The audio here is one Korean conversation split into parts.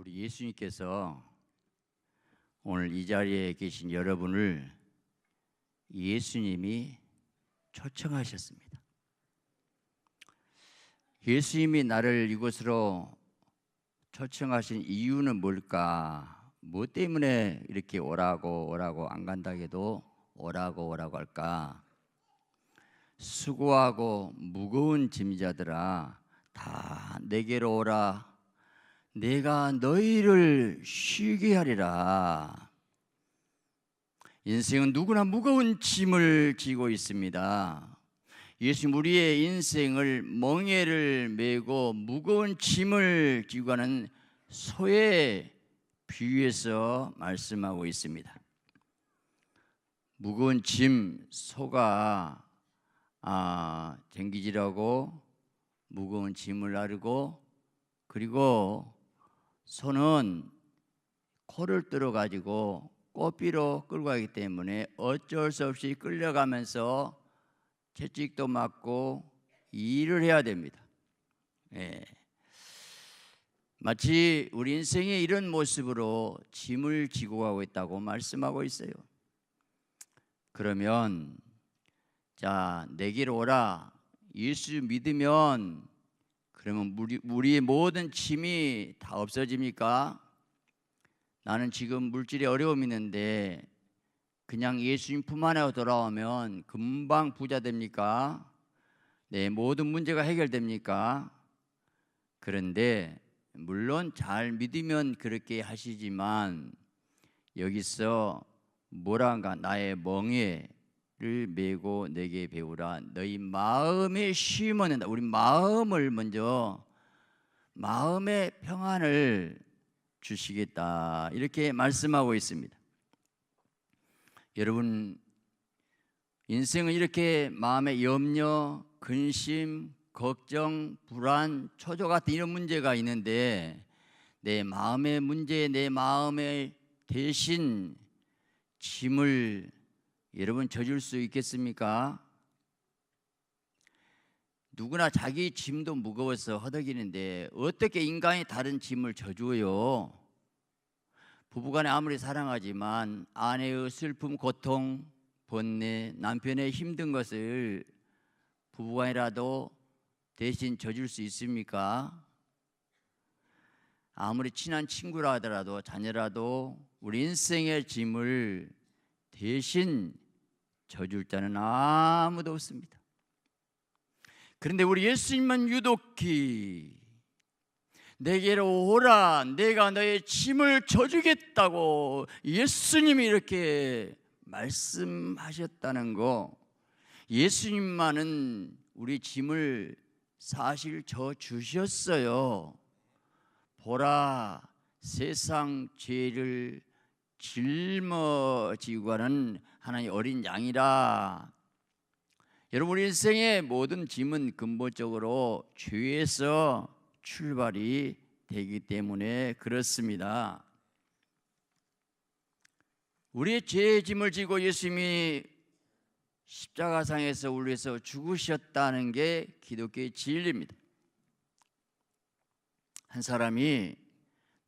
우리 예수님께서 오늘 이 자리에 계신 여러분을 예수님이 초청하셨습니다. 예수님이 나를 이곳으로 초청하신 이유는 뭘까? 뭐 때문에 이렇게 오라고 안 간다 해도 오라고 할까? 수고하고 무거운 짐자들아 다 내게로 오라. 내가 너희를 쉬게 하리라. 인생은 누구나 무거운 짐을 지고 있습니다. 예수님 우리의 인생을 멍에를 메고 무거운 짐을 지고 가는 소에 비유해서 말씀하고 있습니다. 무거운 짐, 소가 쟁기질하고 무거운 짐을 나르고, 그리고 소는 코를 들어가지고 꼬비로 끌고 가기 때문에 어쩔 수 없이 끌려가면서 채찍도 맞고 일을 해야 됩니다. 마치 우리 인생의 이런 모습으로 짐을 지고 가고 있다고 말씀하고 있어요. 그러면 자, 내게로 오라. 예수 믿으면 그러면 우리의 모든 짐이 다 없어집니까? 나는 지금 물질에 어려움이 있는데 그냥 예수님 품 안에 돌아오면 금방 부자 됩니까? 내 모든 문제가 해결됩니까? 그런데 물론 잘 믿으면 그렇게 하시지만 여기서 뭐란가, 나의 멍에를 메고 내게 배우라. 너희 마음에 쉼 얻는다. 우리 마음을 먼저, 마음의 평안을 주시겠다, 이렇게 말씀하고 있습니다. 여러분, 인생은 이렇게 마음의 염려, 근심, 걱정, 불안, 초조 같은 이런 문제가 있는데 내 마음의 문제, 내 마음의 대신 짐을 여러분 져줄 수 있겠습니까? 누구나 자기 짐도 무거워서 허덕이는데 어떻게 인간이 다른 짐을 져줘요? 부부간에 아무리 사랑하지만 아내의 슬픔, 고통, 번뇌, 남편의 힘든 것을 부부간이라도 대신 져줄 수 있습니까? 아무리 친한 친구라 하더라도, 자녀라도 우리 인생의 짐을 대신 져줄 자는 아무도 없습니다. 그런데 우리 예수님만 유독히 내게로 오라, 내가 너의 짐을 져주겠다고 예수님이 이렇게 말씀하셨다는 거, 예수님만은 우리 짐을 사실 져주셨어요. 보라, 세상 죄를 짊어지고 가는 하나님의 어린 양이라. 여러분, 우리 인생의 모든 짐은 근본적으로 죄에서 출발이 되기 때문에 그렇습니다. 우리의 죄의 짐을 지고 예수님이 십자가상에서 우리 위해서 죽으셨다는 게 기독교의 진리입니다. 한 사람이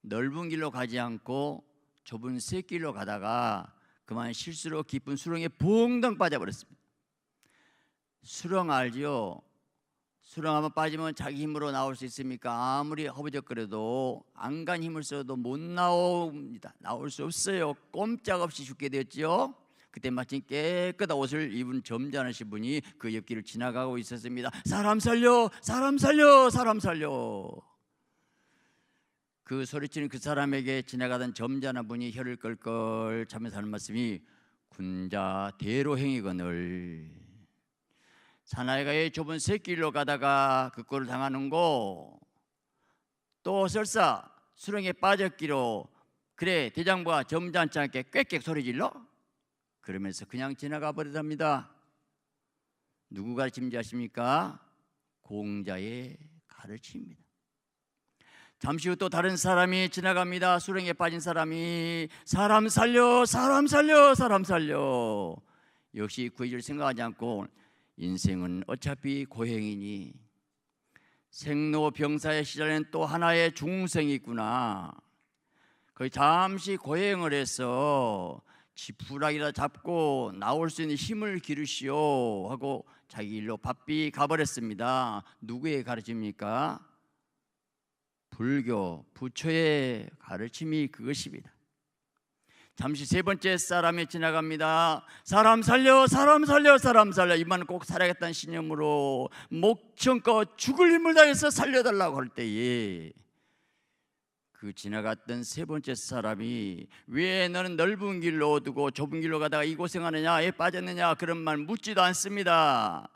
넓은 길로 가지 않고 좁은 샛길로 가다가 그만 실수로 깊은 수렁에 붕덩 빠져버렸습니다. 수렁 알죠? 수렁 한번 빠지면 자기 힘으로 나올 수 있습니까? 아무리 허부적거려도 안간 힘을 써도 못 나옵니다. 나올 수 없어요. 꼼짝없이 죽게 되었죠. 그때 마침 깨끗한 옷을 입은 점잖으신 분이 그 옆길을 지나가고 있었습니다. 사람 살려, 사람 살려, 사람 살려. 그 소리치는 그 사람에게 지나가던 점잖은 분이 혀를 끌끌 차면서 하는 말씀이 군자 대로 행이거늘. 사나이가의 좁은 샛길로 가다가 그 꼴을 당하는 거, 또 설사 수렁에 빠졌기로 그래 대장부가 점잖지 않게 꽥꽥 소리질러? 그러면서 그냥 지나가 버리답니다. 누구 가르침인지 아십니까? 공자의 가르침입니다. 잠시 후 또 다른 사람이 지나갑니다. 수렁에 빠진 사람이 사람 살려, 사람 살려, 사람 살려. 역시 구해줄 생각하지 않고 인생은 어차피 고행이니 생로병사의 시절에는 또 하나의 중생이 있구나. 거기 잠시 고행을 해서 지푸라기라 잡고 나올 수 있는 힘을 기르시오 하고 자기 일로 바삐 가버렸습니다. 누구의 가르침입니까? 불교, 부처의 가르침이 그것입니다. 잠시 세 번째 사람이 지나갑니다. 사람 살려, 사람 살려, 사람 살려. 이만 꼭 살아야겠다는 신념으로 목청껏 죽을 힘을 다해서 살려달라고 할 때에 그 지나갔던 세 번째 사람이 왜 너는 넓은 길로 두고 좁은 길로 가다가 이 고생하느냐, 애 빠졌느냐 그런 말 묻지도 않습니다.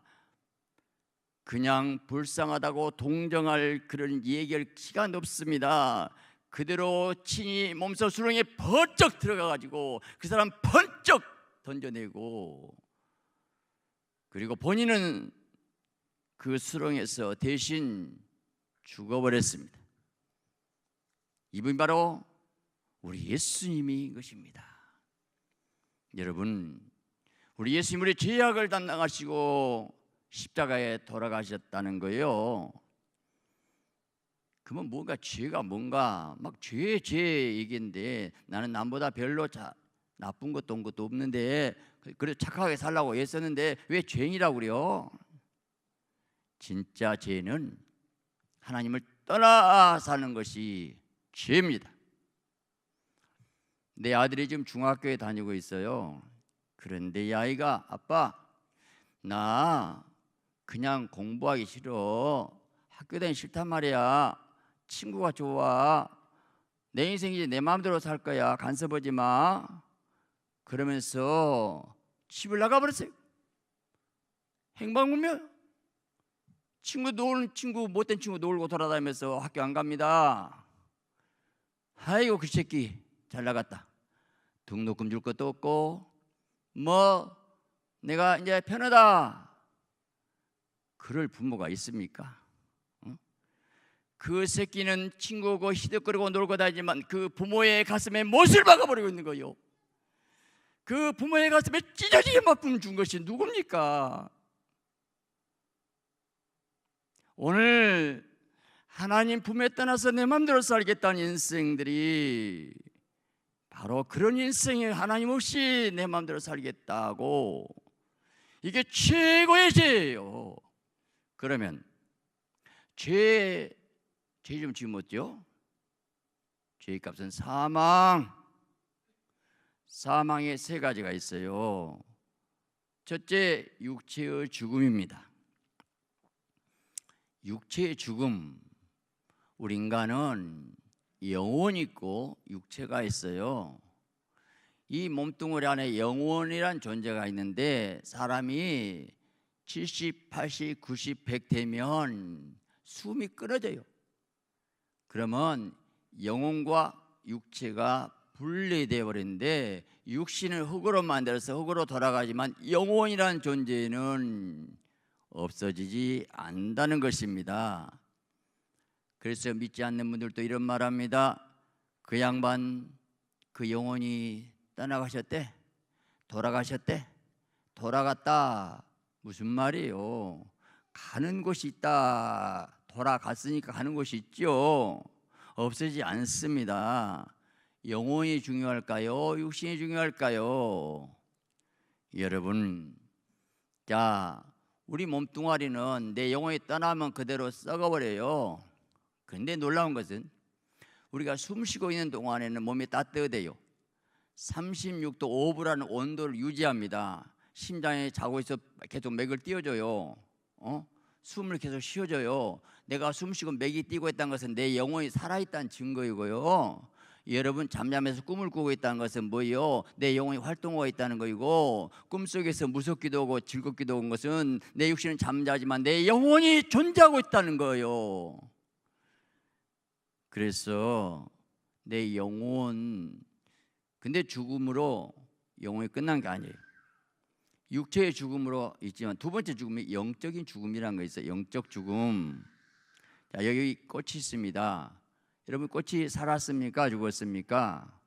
그냥 불쌍하다고 동정할 그런 얘기할 시간 없습니다. 그대로 친히 몸소 수렁에 번쩍 들어가가지고 그 사람 번쩍 던져내고, 그리고 본인은 그 수렁에서 대신 죽어버렸습니다. 이분이 바로 우리 예수님인 것입니다. 여러분, 우리 예수님 우리 죄악을 담당하시고 십자가에 돌아가셨다는 거예요. 그러면 뭔가 죄가 뭔가 막 죄 얘기인데, 나는 남보다 별로 나쁜 것도 온 것도 없는데 그래서 착하게 살라고 애썼는데 왜 죄인이라고 그래요? 진짜 죄는 하나님을 떠나 사는 것이 죄입니다. 내 아들이 지금 중학교에 다니고 있어요. 그런데 이 아이가 아빠 나 그냥 공부하기 싫어, 학교 다니기 싫단 말이야, 친구가 좋아, 내 인생이지 내 마음대로 살 거야, 간섭하지 마 그러면서 집을 나가버렸어요. 행방불명. 못된 친구 놀고 돌아다니면서 학교 안 갑니다. 아이고 그 새끼 잘 나갔다. 등록금 줄 것도 없고 뭐 내가 이제 편하다 그럴 부모가 있습니까? 그 새끼는 친구고 히끅거리고 놀고 다니지만 그 부모의 가슴에 못을 박아버리고 있는 거요. 그 부모의 가슴에 찢어지게 맞춤 준 것이 누굽니까? 오늘 하나님 품에 떠나서 내 맘대로 살겠다는 인생들이 바로 그런 인생이 하나님 없이 내 맘대로 살겠다고, 이게 최고의 죄예요. 그러면 죄 좀 지었죠? 죄의 값은 사망. 사망의 세 가지가 있어요. 첫째, 육체의 죽음입니다. 육체의 죽음. 우리 인간은 영혼이 있고 육체가 있어요. 이 몸뚱어리 안에 영혼이란 존재가 있는데 사람이 70, 80, 90, 100 되면 숨이 끊어져요. 그러면 영혼과 육체가 분리되어 버리는데, 육신을 흙으로 만들어서 흙으로 돌아가지만 영혼이란 존재는 없어지지 않는다는 것입니다. 그래서 믿지 않는 분들도 이런 말합니다. 그 양반 그 영혼이 떠나가셨대, 돌아가셨대, 돌아갔다. 무슨 말이에요? 가는 곳이 있다. 돌아갔으니까 가는 곳이 있죠. 없어지지 않습니다. 영혼이 중요할까요? 육신이 중요할까요? 여러분, 자, 우리 몸뚱아리는 내 영혼이 떠나면 그대로 썩어버려요. 그런데 놀라운 것은 우리가 숨 쉬고 있는 동안에는 몸이 따뜻해요. 36도 5분이라는 온도를 유지합니다. 심장이 자고 있어 계속 맥을 띄워줘요. 숨을 계속 쉬어줘요. 내가 숨 쉬고 맥이 뛰고 있다는 것은 내 영혼이 살아있다는 증거이고요. 여러분, 잠잠해서 꿈을 꾸고 있다는 것은 뭐예요? 내 영혼이 활동하고 있다는 거이고, 꿈속에서 무섭기도 하고 즐겁기도 한 것은 내 육신은 잠자지만 내 영혼이 존재하고 있다는 거예요. 그래서 내 영혼, 근데 죽음으로 영혼이 끝난 게 아니에요. 육체의 죽음으로 있지만 두 번째 죽음이 영적인 죽음이라는 거 있어요. 영적 죽음. 자, 여기 꽃이 있습니다. 여러분, 꽃이 살았습니까? 죽었습니까?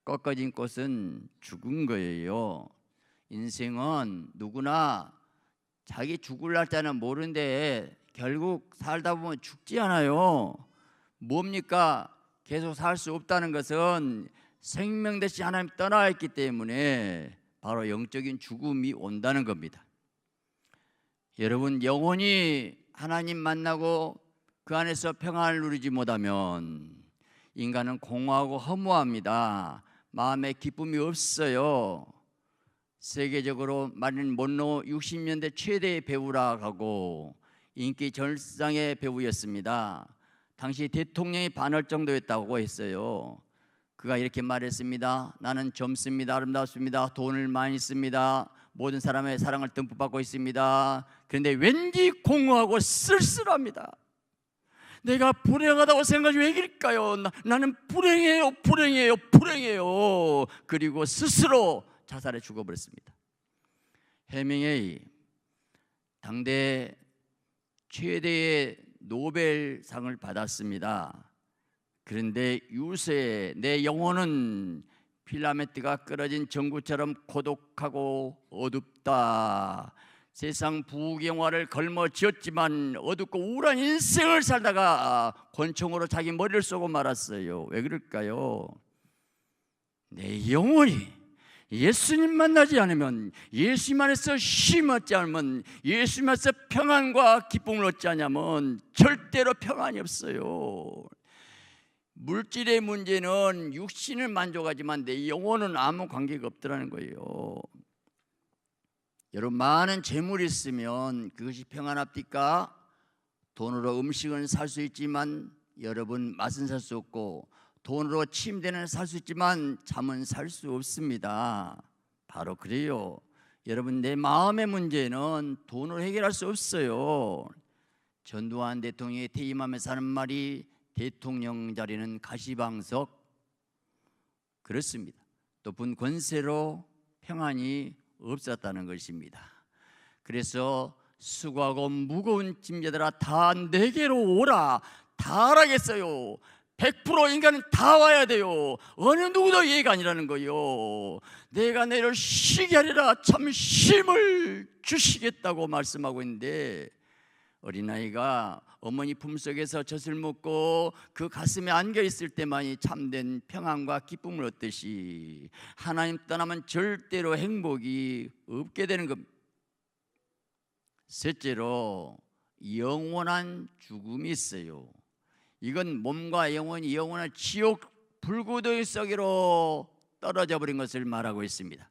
꺾어진 꽃은 죽은 거예요. 인생은 누구나 자기 죽을 날짜는 모르는데 결국 살다 보면 죽지 않아요. 뭡니까? 계속 살 수 없다는 것은 생명 대신 하나님 떠나 있기 때문에 바로 영적인 죽음이 온다는 겁니다. 여러분, 영원히 하나님 만나고 그 안에서 평안을 누리지 못하면 인간은 공허하고 허무합니다. 마음에 기쁨이 없어요. 세계적으로 마릴린 먼로 60년대 최대의 배우라 하고 인기 절상의 배우였습니다. 당시 대통령이 반할 정도였다고 했어요. 그가 이렇게 말했습니다. 나는 젊습니다. 아름답습니다. 돈을 많이 씁니다. 모든 사람의 사랑을 듬뿍 받고 있습니다. 그런데 왠지 공허하고 쓸쓸합니다. 내가 불행하다고 생각이 왜 그럴까요? 나는 불행해요. 그리고 스스로 자살해 죽어버렸습니다. 해밍웨이, 당대 최대의 노벨상을 받았습니다. 그런데 유세, 내 영혼은 필라멘트가 끊어진 전구처럼 고독하고 어둡다. 세상 부귀영화를 걸머쥐었지만 어둡고 우울한 인생을 살다가 권총으로 자기 머리를 쏘고 말았어요. 왜 그럴까요? 내 영혼이 예수님 만나지 않으면, 예수님 안에서 쉼 얻지 않으면, 예수님 안에서 평안과 기쁨을 얻지 않으면 절대로 평안이 없어요. 물질의 문제는 육신을 만족하지만 내 영혼은 아무 관계가 없더라는 거예요. 여러분, 많은 재물이 있으면 그것이 평안합니까? 돈으로 음식은 살 수 있지만 여러분, 맛은 살 수 없고, 돈으로 침대는 살 수 있지만 잠은 살 수 없습니다. 바로 그래요. 여러분, 내 마음의 문제는 돈으로 해결할 수 없어요. 전두환 대통령이 퇴임하면서 하는 말이 대통령 자리는 가시방석, 그렇습니다. 높은 권세로 평안이 없었다는 것입니다. 그래서 수고하고 무거운 짐자들아 다 내게로 오라. 다 하라겠어요. 100% 인간은 다 와야 돼요. 어느 누구도 예가 아니라는 거예요. 내가 너를 쉬게 하리라. 참 쉼을 주시겠다고 말씀하고 있는데, 어린아이가 어머니 품속에서 젖을 먹고 그 가슴에 안겨 있을 때만이 참된 평안과 기쁨을 얻듯이 하나님 떠나면 절대로 행복이 없게 되는 겁니다. 셋째로, 영원한 죽음이 있어요. 이건 몸과 영혼이 영원한 지옥 불구덩이 속으로 떨어져 버린 것을 말하고 있습니다.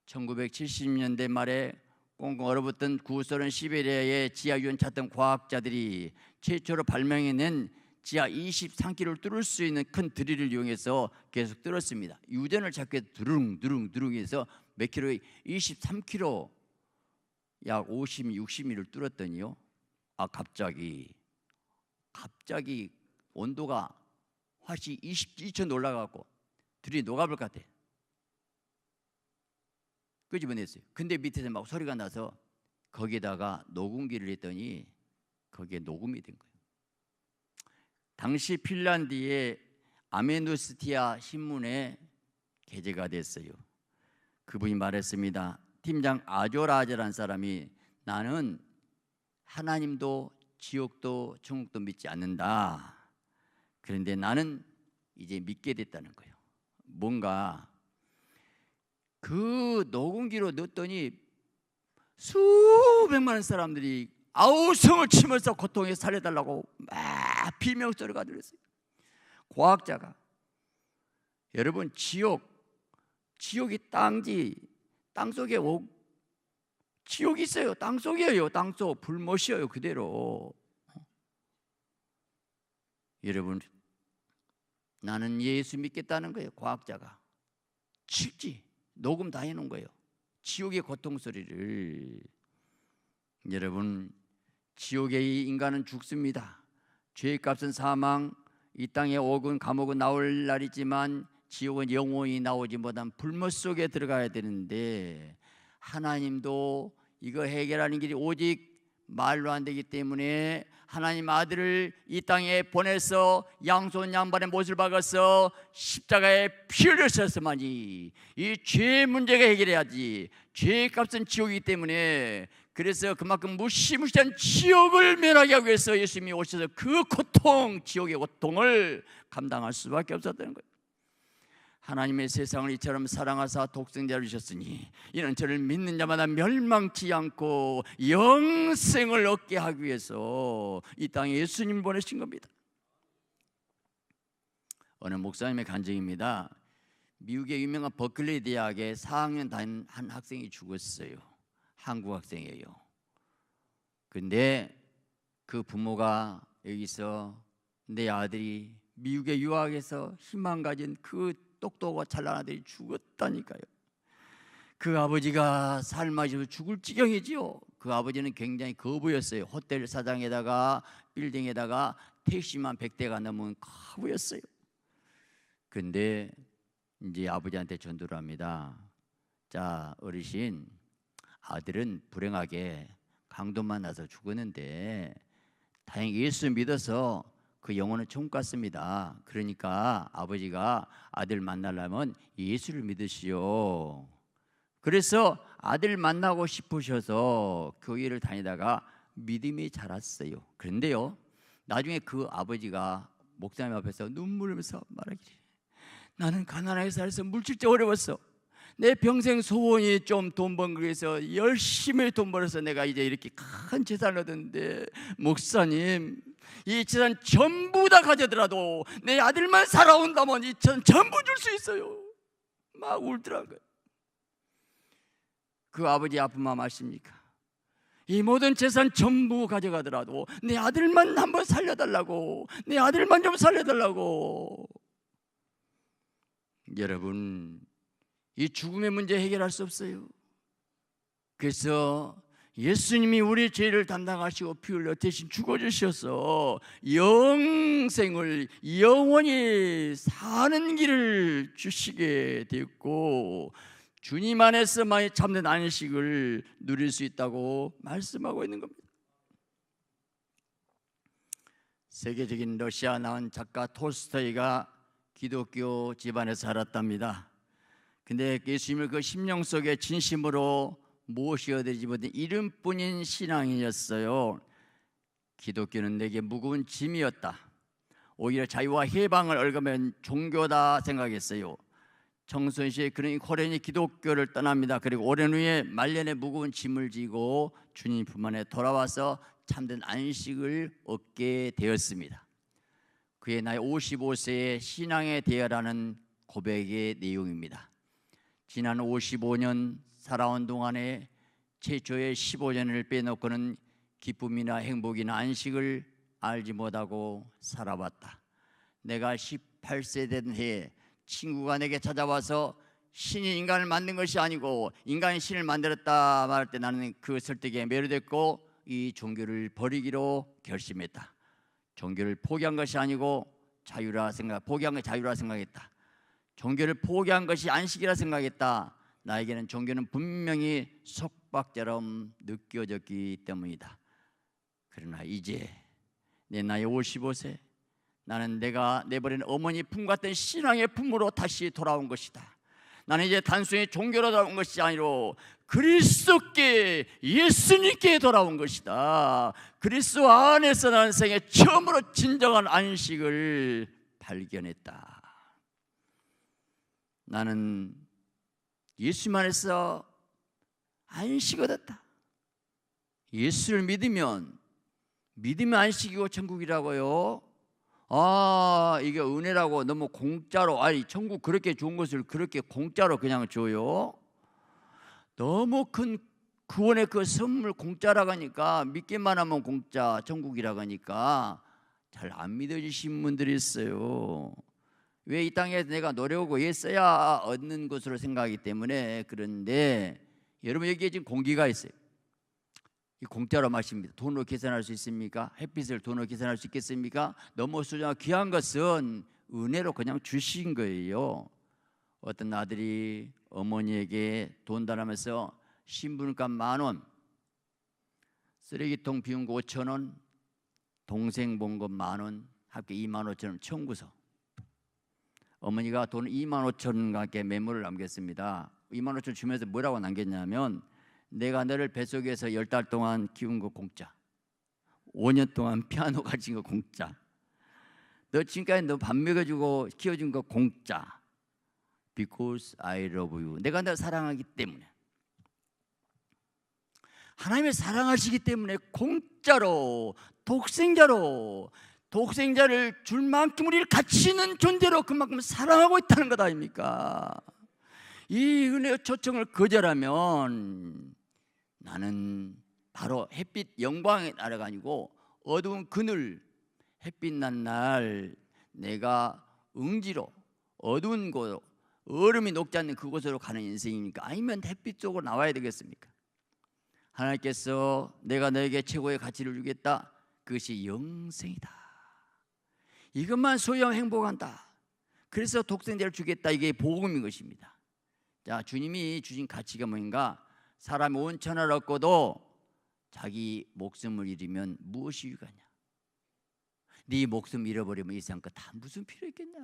1970년대 말에 꽁꽁 얼어붙은 구소련 시베리아의 지하유원 찾던 과학자들이 최초로 발명해낸 지하 23km를 뚫을 수 있는 큰 드릴을 이용해서 계속 뚫었습니다. 유전을 찾기 위해서 두릉 해서 몇 킬로에 23km, 약 50, 60m를 뚫었더니요, 갑자기 온도가 화씨 22천 올라가고 들이 녹아볼 것 같아. 끄집어냈어요. 근데 밑에서 막 소리가 나서 거기에다가 녹음기를 했더니 거기에 녹음이 된 거예요. 당시 핀란드의 아메누스티아 신문에 게재가 됐어요. 그분이 말했습니다. 팀장 아조라제라는 사람이, 나는 하나님도 지옥도 천국도 믿지 않는다. 그런데 나는 이제 믿게 됐다는 거예요. 뭔가 그 녹음기로 넣었더니 수백만 사람들이 아우성을 치면서 고통에 살려달라고 막 비명소리가 들렸어요. 과학자가, 여러분, 지옥이 땅지, 땅속에 지옥이 있어요. 땅속이에요. 땅속 불못이에요. 그대로. 여러분, 나는 예수 믿겠다는 거예요. 과학자가 실지 녹음 다 해놓은 거예요. 지옥의 고통 소리를. 여러분, 지옥의 인간은 죽습니다. 죄의 값은 사망, 이 땅에 옥은 감옥은 나올 날이지만 지옥은 영원히 나오지 못한 불못 속에 들어가야 되는데, 하나님도 이거 해결하는 길이 오직 말로 안 되기 때문에 하나님 아들을 이 땅에 보내서 양손 양발에 못을 박아서 십자가에 피 흘렸어야만이 이 죄의 문제가 해결해야지. 죄의 값은 지옥이기 때문에 그래서 그만큼 무시무시한 지옥을 면하기 위해서 예수님이 오셔서 그 고통, 지옥의 고통을 감당할 수밖에 없었다는 거예요. 하나님의 세상을 이처럼 사랑하사 독생자를 주셨으니 이는 저를 믿는 자마다 멸망치 않고 영생을 얻게 하기 위해서 이 땅에 예수님을 보내신 겁니다. 어느 목사님의 간증입니다. 미국의 유명한 버클리 대학에 4학년 다닌 한 학생이 죽었어요. 한국 학생이에요. 근데 그 부모가 여기서 내 아들이 미국에 유학해서 희망 가진 그 똑똑하고 찬란한 아들이 죽었다니까요. 그 아버지가 삶아서 죽을 지경이지요. 그 아버지는 굉장히 거부였어요. 호텔 사장에다가 빌딩에다가 택시만 100대가 넘은 거부였어요. 근데 이제 아버지한테 전도를 합니다. 자, 어르신, 아들은 불행하게 강도 만나서 죽었는데 다행히 예수 믿어서 그 영혼은 천국 갔습니다. 그러니까 아버지가 아들 만나려면 예수를 믿으시오. 그래서 아들 만나고 싶으셔서 교회를 다니다가 믿음이 자랐어요. 그런데요, 나중에 그 아버지가 목사님 앞에서 눈물 흘리면서 말하기를, 나는 가난하게 살아서 물질적 어려웠어. 내 평생 소원이 좀 돈 번 거에서 열심히 돈 벌어서 내가 이제 이렇게 큰 재산을 얻었는데, 목사님, 이 재산 전부 다 가져더라도 내 아들만 살아온다면 이 재산 전부 줄 수 있어요. 막 울더라는 거예요. 그 아버지 아픈 마음 아십니까? 이 모든 재산 전부 가져가더라도 내 아들만 한번 살려달라고, 내 아들만 좀 살려달라고. 여러분, 이 죽음의 문제 해결할 수 없어요. 그래서 예수님이 우리 죄를 담당하시고 피 흘려 대신 죽어주셔서 영생을, 영원히 사는 길을 주시게 되었고, 주님 안에서만 참된 안식을 누릴 수 있다고 말씀하고 있는 겁니다. 세계적인 러시아 나온 작가 톨스토이가 기독교 집안에서 살았답니다. 근데 예수님을 그 심령 속에 진심으로 모셔드리지 못한 이름뿐인 신앙이었어요. 기독교는 내게 무거운 짐이었다. 오히려 자유와 해방을 얻으면 종교다 생각했어요. 청소년 시에 그러니 호련히 기독교를 떠납니다. 그리고 오랜 후에 말년에 무거운 짐을 지고 주님 품 안에 돌아와서 참된 안식을 얻게 되었습니다. 그의 나이 55세의 신앙에 대하라는 고백의 내용입니다. 지난 55년 살아온 동안에 최초의 15년을 빼놓고는 기쁨이나 행복이나 안식을 알지 못하고 살아왔다. 내가 18세 된 해에 친구가 내게 찾아와서 신이 인간을 만든 것이 아니고 인간이 신을 만들었다 말할 때 나는 그 설득에 매료됐고 이 종교를 버리기로 결심했다. 종교를 포기한 것이 아니고 포기한 게 자유라 생각했다. 종교를 포기한 것이 안식이라 생각했다. 나에게는 종교는 분명히 속박처럼 느껴졌기 때문이다. 그러나 이제 내 나이 55세, 나는 내가 내버린 어머니 품 같은 신앙의 품으로 다시 돌아온 것이다. 나는 이제 단순히 종교로 돌아온 것이 아니로 그리스도께, 예수님께 돌아온 것이다. 그리스도 안에서 나는 생애 처음으로 진정한 안식을 발견했다. 나는 예수님 안에서 안식을 얻었다. 예수를 믿으면 믿음이 안식이고 천국이라고요. 이게 은혜라고 너무 공짜로, 아니 천국 그렇게 좋은 것을 그렇게 공짜로 그냥 줘요? 너무 큰 구원의 그 선물 공짜라고 하니까, 믿기만 하면 공짜, 천국이라고 하니까 잘 안 믿어지신 분들이 있어요. 왜 이 땅에서 내가 노력하고 애써야 얻는 것으로 생각하기 때문에. 그런데 여러분, 여기에 지금 공기가 있어요. 이 공짜로 마십니다. 돈으로 계산할 수 있습니까? 햇빛을 돈으로 계산할 수 있겠습니까? 너무 소중하고 귀한 것은 은혜로 그냥 주신 거예요. 어떤 아들이 어머니에게 돈 달라면서 신분값 10,000원, 쓰레기통 비운 거 5,000원, 동생 본 거 10,000원, 합계 25,000원 청구서. 어머니가 돈 25,000원밖에 메모를 남겼습니다. 25,000원 주면서 뭐라고 남겼냐면, 내가 너를 뱃속에서 10달 동안 키운 거 공짜. 5년 동안 피아노 가르친 거 공짜. 너 지금까지 너 밥 먹여주고 키워준 거 공짜. Because I love you. 내가 너 사랑하기 때문에. 하나님의 사랑하시기 때문에 공짜로 독생자를 줄 만큼 우리를 가치 있는 존재로 그만큼 사랑하고 있다는 것 아닙니까? 이 은혜의 초청을 거절하면 나는 바로 햇빛 영광의 나라가 아니고 어두운 그늘, 햇빛 난 날 내가 응지로 어두운 곳, 얼음이 녹지 않는 그곳으로 가는 인생입니까? 아니면 햇빛 쪽으로 나와야 되겠습니까? 하나님께서 내가 너에게 최고의 가치를 주겠다. 그것이 영생이다. 이것만 소유하면 행복한다. 그래서 독생자를 주겠다. 이게 복음인 것입니다. 자, 주님이 주신 가치가 뭐인가? 사람이 온 천하를 얻고도 자기 목숨을 잃으면 무엇이 유익하냐? 네 목숨 잃어버리면 이 세상 거 다 무슨 필요 있겠냐?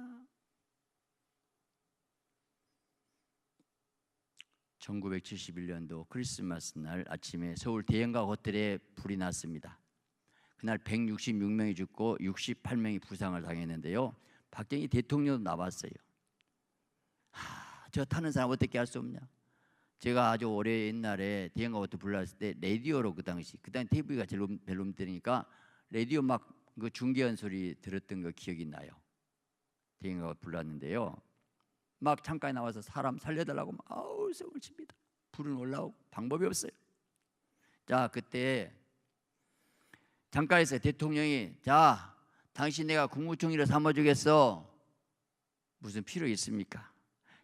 1971년도 크리스마스 날 아침에 서울 대형가 호텔에 불이 났습니다. 그날 166명이 죽고 68명이 부상을 당했는데요. 박정희 대통령도 나왔어요. 저 타는 사람 어떻게 할 수 없냐? 제가 아주 오래 옛날에 대형가 호텔 불났을 때 라디오로 그 당시 TV가 별로 없으니까 라디오 막 그 중계한 소리 들었던 거 기억이 나요. 대형가가 불났는데요. 막 창가에 나와서 사람 살려달라고 막 아우 성을 칩니다. 불은 올라오고 방법이 없어요. 자, 그때 창가에서 대통령이 자, 당신 내가 국무총리를 삼아주겠어. 무슨 필요 있습니까?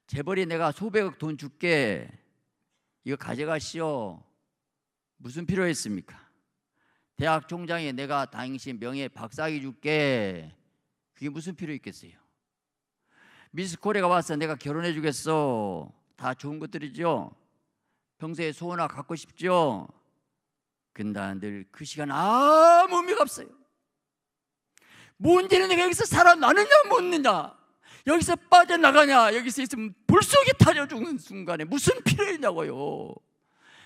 재벌이 내가 수백억 돈 줄게. 이거 가져가시오. 무슨 필요 있습니까? 대학 총장이 내가 당신 명예 박사학위 줄게. 그게 무슨 필요 있겠어요? 미스 코리아가 와서 내가 결혼해 주겠어. 다 좋은 것들이죠. 평소에 소원 하나 갖고 싶죠. 근데 늘 그 시간 아무 의미가 없어요. 문제는 내가 여기서 살아나느냐 못느냐, 여기서 빠져나가냐, 여기서 있으면 불 속에 타져 죽는 순간에 무슨 필요 있냐고요.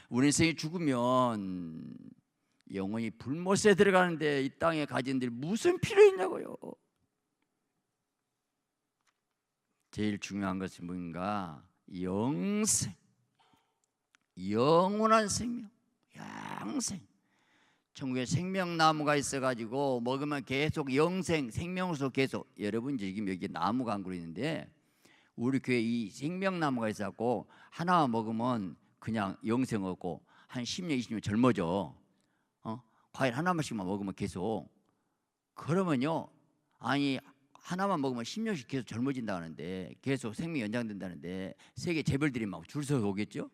우리 인생이 죽으면 영원히 불못에 들어가는데 이 땅에 가진 들 무슨 필요 있냐고요. 제일 중요한 것은 뭔가 영생, 영원한 생명, 영생. 천국에 생명나무가 있어가지고 먹으면 계속 영생, 생명으로서 계속. 여러분 지금 여기 나무가 안 그리는데 우리 교회 이 생명나무가 있어갖고 하나 먹으면 그냥 영생 얻고 한 10년, 20년 젊어져. 과일 하나만씩만 먹으면 계속. 그러면요, 아니 하나만 먹으면 10년씩 계속 젊어진다 하는데, 계속 생명이 연장된다는데 세계 재벌들이 막 줄 서서 오겠죠?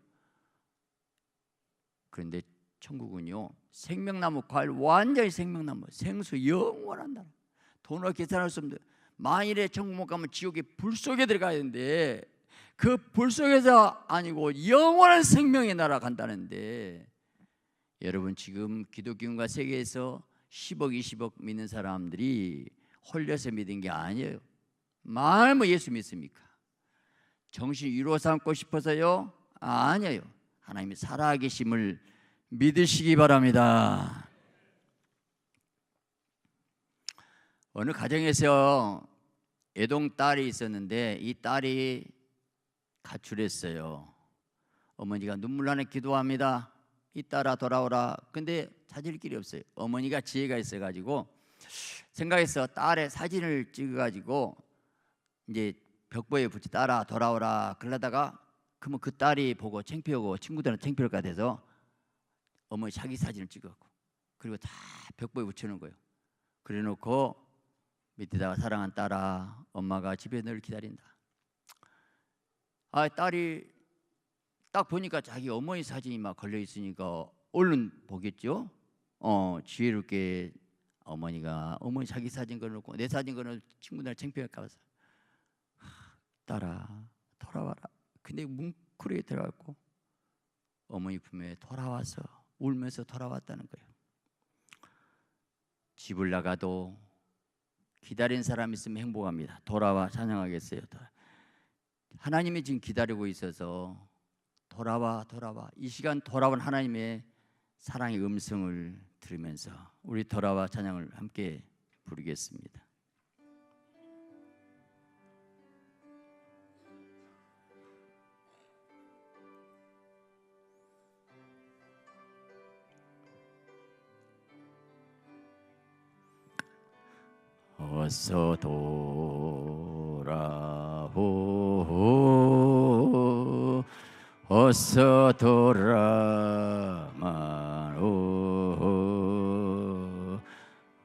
그런데 천국은요, 생명나무 과일 완전히 생명나무, 생수 영원한 나라. 돈으로 계산할 수 없는. 만일에 천국 못 가면 지옥의 불 속에 들어가야 되는데 그 불 속에서 아니고 영원한 생명의 나라 간다는데, 여러분 지금 기독교인과 세계에서 10억, 20억 믿는 사람들이 홀려서 믿은 게 아니에요. 말뭐 예수 믿습니까? 정신 위로 삼고 싶어서요? 아니에요. 하나님이 살아계심을 믿으시기 바랍니다. 어느 가정에서 애동 딸이 있었는데 이 딸이 가출했어요. 어머니가 눈물 나는 기도합니다. 이 딸아 돌아오라. 근데 찾을 길이 없어요. 어머니가 지혜가 있어가지고 생각해서 딸의 사진을 찍어가지고 이제 벽보에 붙여 딸아 돌아오라. 그러다가 그러면 그 딸이 보고 창피하고 친구들은 창피할 것 같아서 어머니 자기 사진을 찍었고, 그리고 다 벽보에 붙여놓은 거예요. 그래놓고 밑에다가 사랑한 딸아, 엄마가 집에 널 기다린다. 딸이 딱 보니까 자기 어머니 사진이 막 걸려 있으니까 얼른 보겠죠. 지혜롭게 어머니가 어머니 자기 사진 걸어놓고 내 사진 걸어놓고 친구들 창피할까 봐서 딸아 돌아와라. 근데 뭉클하게 들어갔고 어머니 품에 돌아와서 울면서 돌아왔다는 거예요. 집을 나가도 기다린 사람 있으면 행복합니다. 돌아와 찬양하겠어요. 하나님이 지금 기다리고 있어서 돌아와 돌아와. 이 시간 돌아온 하나님의 사랑의 음성을 들으면서 우리 돌아와 찬양을 함께 부르겠습니다. 어서 돌아오 어서 돌아마오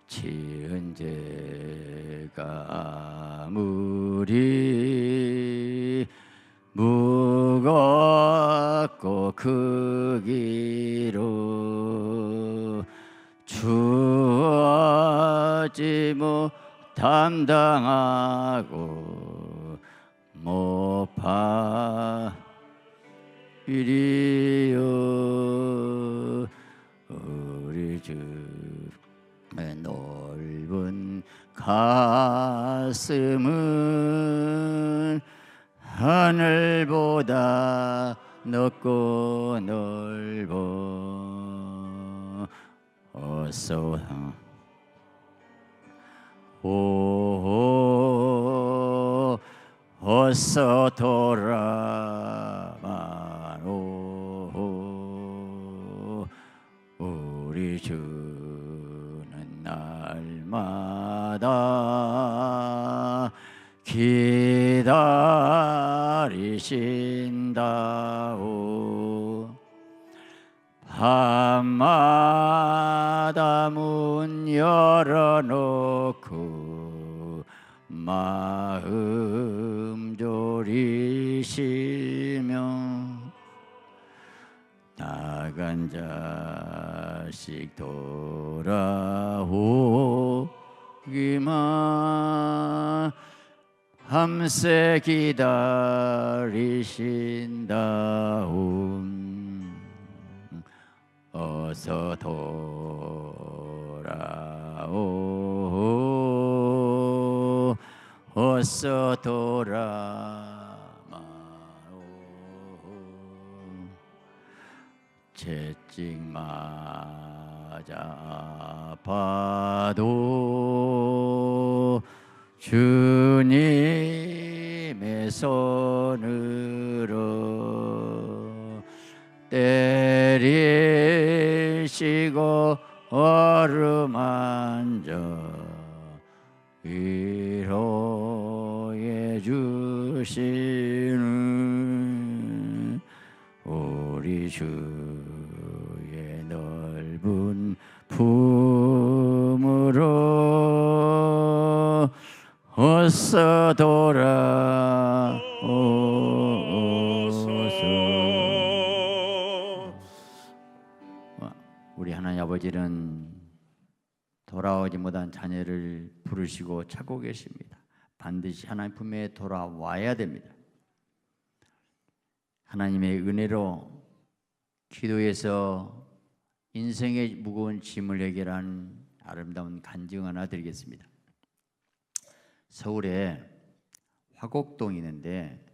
지은 죄가 아무리 무겁고 크기로 주어지 못 담당하고 못 파리요 우리 주의 넓은 가슴은 하늘보다 높고 넓어 어서 오 어서 돌아와오 우리 주는 날마다 기다리신다오 밤마다 문 열어놓고 마음 졸이시며 나간 자식 돌아오기만 밤새 기다리신다오 어서 돌아오 어서 돌아마오 채찍 맞아 아파도 주님의 손으로 때리시고 어루만져 위로해 주시는 우리 주의 넓은 품으로 어서 돌아오소서. 우리 하나님 아버지는 돌아오지 못한 자녀를 부르시고 찾고 계십니다. 반드시 하나님 품에 돌아와야 됩니다. 하나님의 은혜로 기도해서 인생의 무거운 짐을 해결한 아름다운 간증 하나 드리겠습니다. 서울에 화곡동이 있는데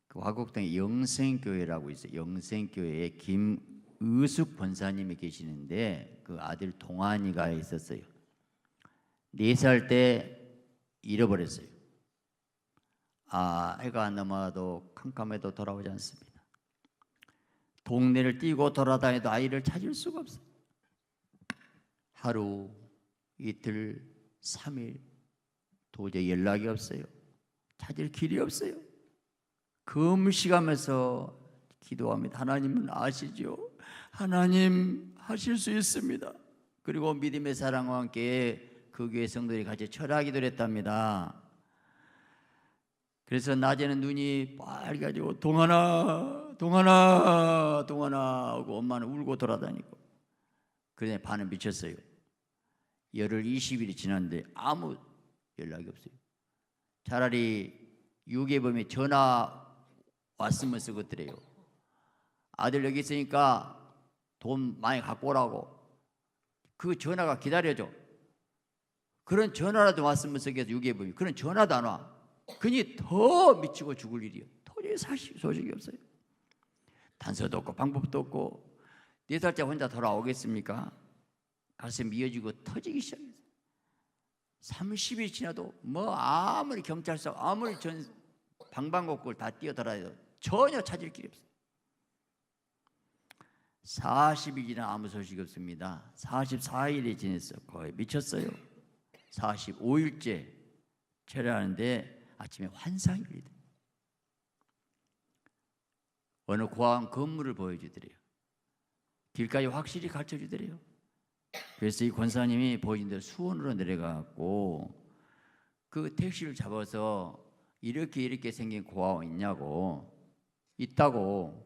그 화곡동에 영생교회라고 있어요. 영생교회에 김의숙 권사님이 계시는데 그 아들 동안이가 있었어요. 4살 때 잃어버렸어요. 해가 안 넘어도 캄캄해도 돌아오지 않습니다. 동네를 뛰고 돌아다니도 아이를 찾을 수가 없어요. 하루, 이틀, 3일 도저히 연락이 없어요. 찾을 길이 없어요. 금식하면서 기도합니다. 하나님은 아시죠? 하나님 하실 수 있습니다. 그리고 믿음의 사랑과 함께 그 교회 성도들이 같이 철학기도를 했답니다. 그래서 낮에는 눈이 빨개가지고 동안아 동안아 동안아 하고 엄마는 울고 돌아다니고 그래 반은 미쳤어요. 열흘 20일이 지났는데 아무 연락이 없어요. 차라리 유괴범이 전화 왔으면 쓰겠더래요. 아들 여기 있으니까 돈 많이 갖고 오라고. 그 전화가 기다려줘. 그런 전화라도 왔으면 쓰겠어. 유괴범이 그런 전화도 안 와. 그니 더 미치고 죽을 일이요. 도저히 소식이 없어요. 단서도 없고 방법도 없고 4살째 혼자 돌아오겠습니까? 가슴이 미어지고 터지기 시작했어요. 30일 지나도 뭐 아무리 경찰서 아무리 방방곡곡을 다 뛰어들어도 전혀 찾을 길이 없어요. 40일 지나 아무 소식이 없습니다. 44일이 지났어요. 거의 미쳤어요. 45일째 철회하는데 아침에 환상이 들리더래요. 어느 고아원 건물을 보여주더래요. 길까지 확실히 가르쳐주더래요. 그래서 이 권사님이 보여준 대로 수원으로 내려가고 그 택시를 잡아서 이렇게 생긴 고아원 있냐고, 있다고.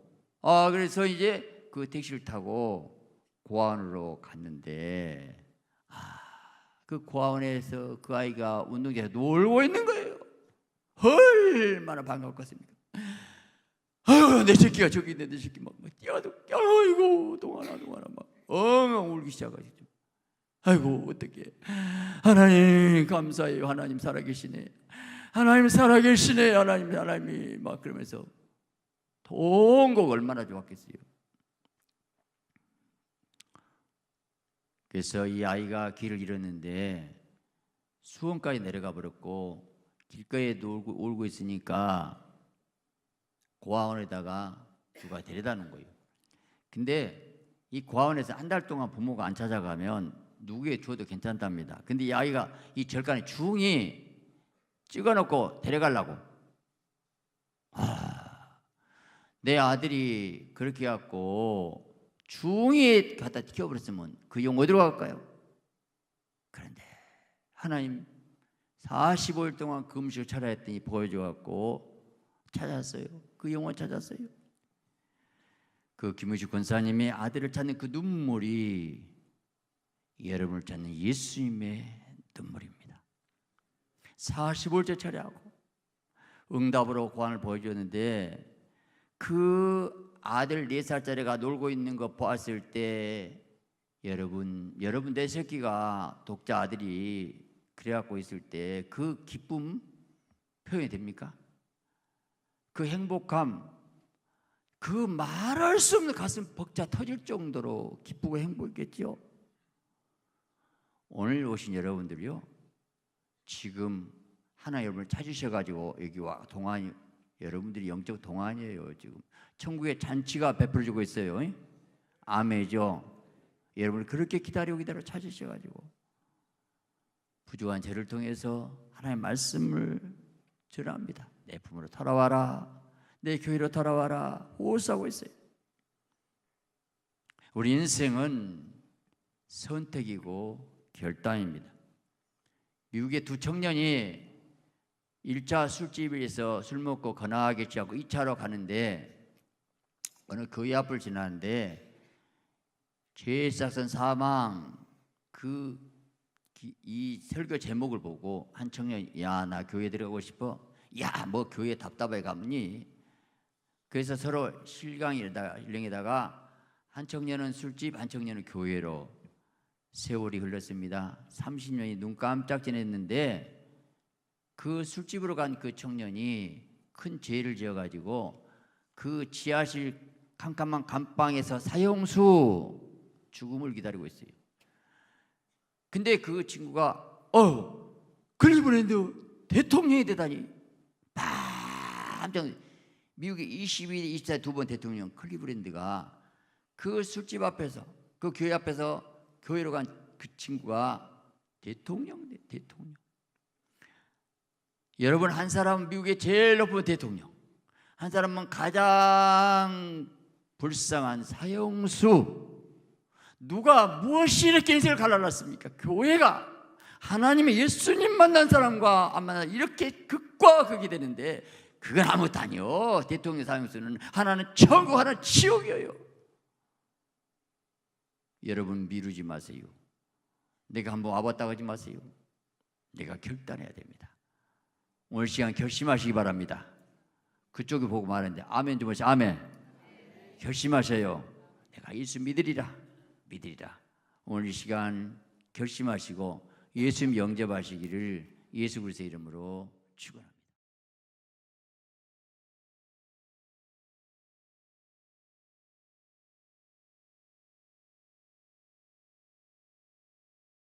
그래서 이제 그 택시를 타고 고아원으로 갔는데 그 고아원에서 그 아이가 운동장에서 놀고 있는 거예요. 얼마나 반가웠겠습니까? 아유, 내 새끼가 저기 있네. 내 새끼 막 뛰어도 아이고 동안아 막 엉엉 울기 시작하시죠. 아이고 어떡해. 하나님 감사해요. 하나님 살아계시네. 하나님 살아계시네. 하나님이 막 그러면서 동곡 얼마나 좋았겠어요. 그래서 이 아이가 길을 잃었는데 수원까지 내려가 버렸고 길가에 울고 있으니까 고아원에다가 누가 데려다 놓은 거예요. 근데 이 고아원에서 한 달 동안 부모가 안 찾아가면 누구에 줘도 괜찮답니다. 근데 이 아이가 이 절간에 중이 찍어놓고 데려가려고. 내 아들이 그렇게 해갖고 중이 갖다 튀겨버렸으면 그 영 어디로 갈까요? 그런데 하나님 45일 동안 그 음식을 차려 했더니 보여줘갖고 찾았어요. 그 영혼 찾았어요. 그 김우식 권사님의 아들을 찾는 그 눈물이 여러분을 찾는 예수님의 눈물입니다. 45일째 차례하고 응답으로 고안을 보여줬는데 그 아들 4살짜리가 놀고 있는 거 보았을 때 여러분 내 새끼가 독자 아들이 그래갖고 있을 때 그 기쁨 표현이 됩니까? 그 행복함, 그 말할 수 없는 가슴 벅차 터질 정도로 기쁘고 행복했겠죠. 오늘 오신 여러분들이요, 지금 하나 여러분을 찾으셔가지고 여기 와 동안 여러분들이 영적 동안이에요. 지금 천국의 잔치가 베풀어지고 있어요. 아멘이죠. 여러분을 그렇게 기다려 찾으셔가지고 부족한 죄를 통해서 하나님의 말씀을 전합니다. 내 품으로 돌아와라, 내 교회로 돌아와라 호소하고 있어요. 우리 인생은 선택이고 결단입니다. 미국의 두 청년이 1차 술집에서 술 먹고 거나하게 취하고 2차로 가는데 어느 교회 앞을 지나는데 죄사선 사망 이 설교 제목을 보고 한 청년이 야, 나 교회 들어가고 싶어. 야, 뭐 교회 답답해 가면 그래서 서로 실령에다가 한 청년은 술집, 한 청년은 교회로 세월이 흘렀습니다. 30년이 눈 깜짝 지냈는데 그 술집으로 간 그 청년이 큰 죄를 지어가지고 그 지하실 캄캄한 감방에서 사형수 죽음을 기다리고 있어요. 근데 그 친구가 클리브랜드 대통령이 되다니 깜짝. 미국의 22, 24 두 번 대통령 클리브랜드가 그 술집 앞에서 그 교회 앞에서 교회로 간 그 친구가 대통령. 여러분, 한 사람은 미국의 제일 높은 대통령, 한 사람은 가장 불쌍한 사형수. 누가 무엇이 이렇게 인생을 갈라놨습니까? 교회가 하나님의 예수님 만난 사람과 안 만난 이렇게 극과 극이 되는데 그건 아무것도 아니요. 대통령 사형수는 하나는 천국, 하나는 지옥이에요. 여러분 미루지 마세요. 내가 한번 와봤다고 하지 마세요. 내가 결단해야 됩니다. 오늘 시간 결심하시기 바랍니다. 그쪽에 보고 말하는데 아멘 좀 하세요. 아멘. 결심하셔요. 내가 예수 믿으리라. 오늘 이 시간 결심하시고 예수님 영접하시기를 예수 그리스도의 이름으로 축원합니다.